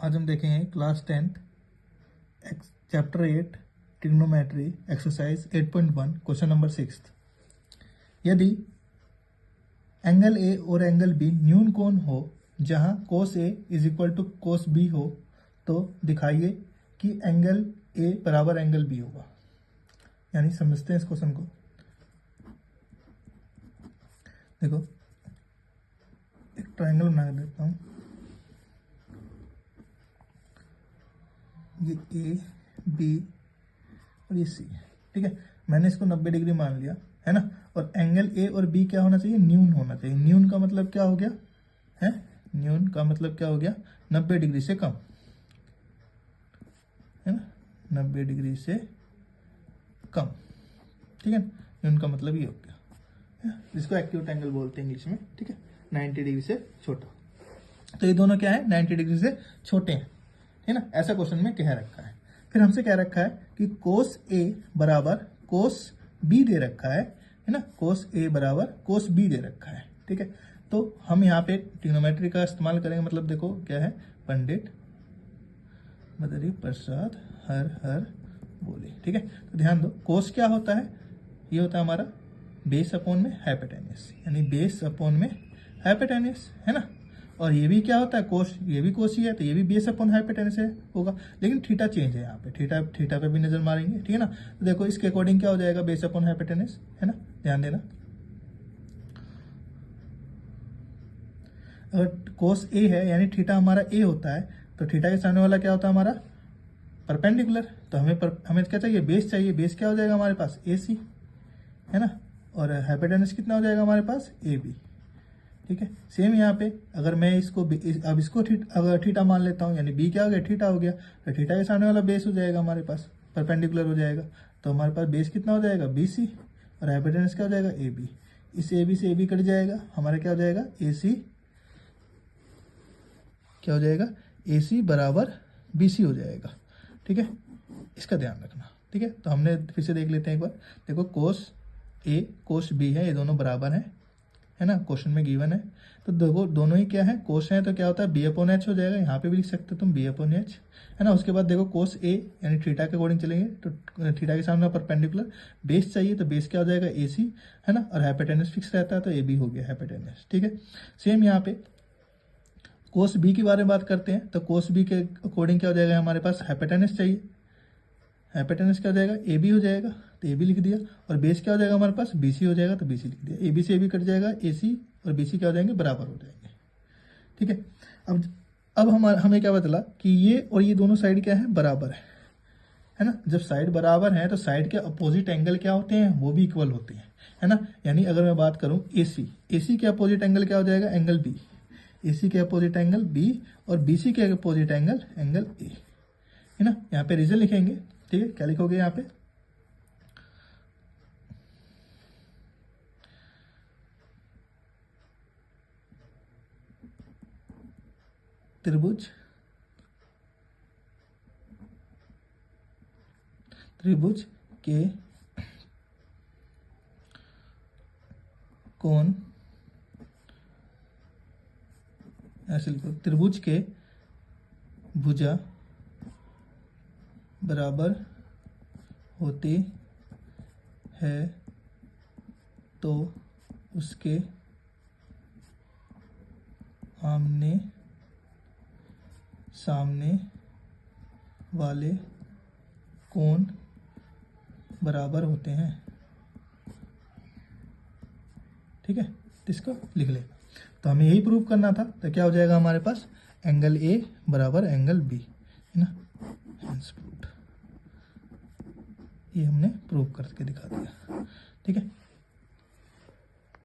आज हम देखेंगे class 10th chapter 8 trigonometry exercise 8.1 question number 6। यदि एंगल ए और एंगल बी न्यून कोण हो जहां cos A is equal to cos B हो तो दिखाइए कि एंगल ए बराबर एंगल बी होगा। यानी समझते हैं इस क्वेश्चन को। देखो एक ट्रायंगल बना के देता हूं, ये ए बी और ये सी, ठीक है। मैंने इसको 90 डिग्री मान लिया है ना। और एंगल ए और बी क्या होना चाहिए? न्यून होना चाहिए। न्यून का मतलब क्या हो गया है? न्यून का मतलब क्या हो गया? 90 डिग्री से कम, है ना, 90 डिग्री से कम, ठीक है। न्यून का मतलब ये हो गया, जिसको एक्यूट एंगल बोलते हैं इंग्लिश में, ठीक है। 90 डिग्री से छोटा। तो ये दोनों क्या है? 90 डिग्री से छोटे हैं, है ना। ऐसा क्वेश्चन में कह रखा है। फिर हमसे कह रखा है कि कोस ए बराबर कोस बी दे रखा है ना। कोस ए बराबर कोस बी दे रखा है, ठीक है। तो हम यहाँ पे ट्रिग्नोमेट्री का इस्तेमाल करेंगे। मतलब देखो क्या है, पंडित बद्री प्रसाद हर हर बोले, ठीक है। तो ध्यान दो, कोस क्या होता है? ये होता है हमारा बेस अपॉन में हाइपोटेन्यूस, यानी बेस अपॉन में हाइपोटेन्यूस, है ना। और ये भी क्या होता है? कोस, ये भी कोस ही है, तो ये भी बेस अपॉन हाइपोटेन्यूस है होगा। लेकिन थीटा चेंज है यहाँ पे, थीटा पे भी नजर मारेंगे, ठीक है ना। तो देखो इसके अकॉर्डिंग क्या हो जाएगा? बेस अपॉन हाइपोटेन्यूस, है ना। ध्यान देना, अगर कोस ए है यानी थीटा हमारा ए होता है, तो थीटा के सामने वाला क्या होता है? हमारा परपेंडिकुलर। तो हमें क्या चाहिए? बेस चाहिए। बेस क्या हो जाएगा हमारे पास? ए सी, है ना। और हाइपोटेन्यूस कितना हो जाएगा हमारे पास? ए बी, ठीक है। सेम यहाँ पे अगर मैं इसको अब इसको अगर थीटा मान लेता हूँ, यानी बी क्या हो गया? थीटा हो गया। तो थीटा के सामने वाला बेस हो जाएगा हमारे पास, परपेंडिकुलर हो जाएगा। तो हमारे पास बेस कितना हो जाएगा? B C. और हाइपोटेन्यूस क्या हो जाएगा? A B. इस ए बी से ए बी कट जाएगा, हमारा क्या हो जाएगा? ए सी क्या हो जाएगा? ए सी बराबर बी सी हो जाएगा, ठीक है। इसका ध्यान रखना, ठीक है। तो हमने फिर से देख लेते हैं एक बार। देखो कोस ए कोस बी है, ये दोनों बराबर हैं, है ना। क्वेश्चन में गिवन है। तो देखो दोनों ही क्या है? कोस है, तो क्या होता है? बी अपॉन एच हो जाएगा। यहाँ पे भी लिख सकते हो तुम बी अपॉन एच, है ना। उसके बाद देखो कोस ए यानी थीटा के अकॉर्डिंग चलेंगे, तो थीटा के सामने परपेंडिकुलर बेस चाहिए, तो बेस क्या हो जाएगा? ए सी, है ना। और हाइपोटेन्यूस फिक्स रहता है, तो ए बी हो गया हाइपोटेन्यूस, ठीक है। सेम यहाँ पे कोस बी के बारे में बात करते हैं। तो कोस बी के अकॉर्डिंग क्या हो जाएगा? हमारे पास हाइपोटेन्यूस चाहिए। हाइपोटेन्यूस क्या हो जाएगा? ए बी हो जाएगा, तो ए बी लिख दिया। और बेस क्या हो जाएगा हमारे पास? बी सी हो जाएगा, तो बी सी लिख दिया। ए बी से ए बी कट जाएगा, ए सी और बी सी क्या हो जाएंगे? बराबर हो जाएंगे, ठीक है। अब हमें क्या बतला कि ये और ये दोनों साइड क्या है? बराबर है ना। जब साइड बराबर है तो साइड के अपोजिट एंगल क्या होते हैं? वो भी इक्वल होते हैं, है ना। यानी अगर मैं बात करूं ए सी के अपोजिट एंगल क्या हो जाएगा? Angle B. ए सी के अपोजिट एंगल बी और बी सी के अपोजिट एंगल एंगल ए, है ना। यहाँ पे रीजन लिखेंगे, ठीक है। क्या लिखोगे यहाँ पे? त्रिभुज के कोण, ऐसे लिखो, त्रिभुज के भुजा बराबर होती है तो उसके आमने सामने वाले कोण बराबर होते हैं, ठीक है। तो इसको लिख ले। तो हमें यही प्रूव करना था। तो क्या हो जाएगा हमारे पास? एंगल ए बराबर एंगल बी, है ना। हेंस प्रूव्ड, ये हमने प्रूव करके दिखा दिया, ठीक है।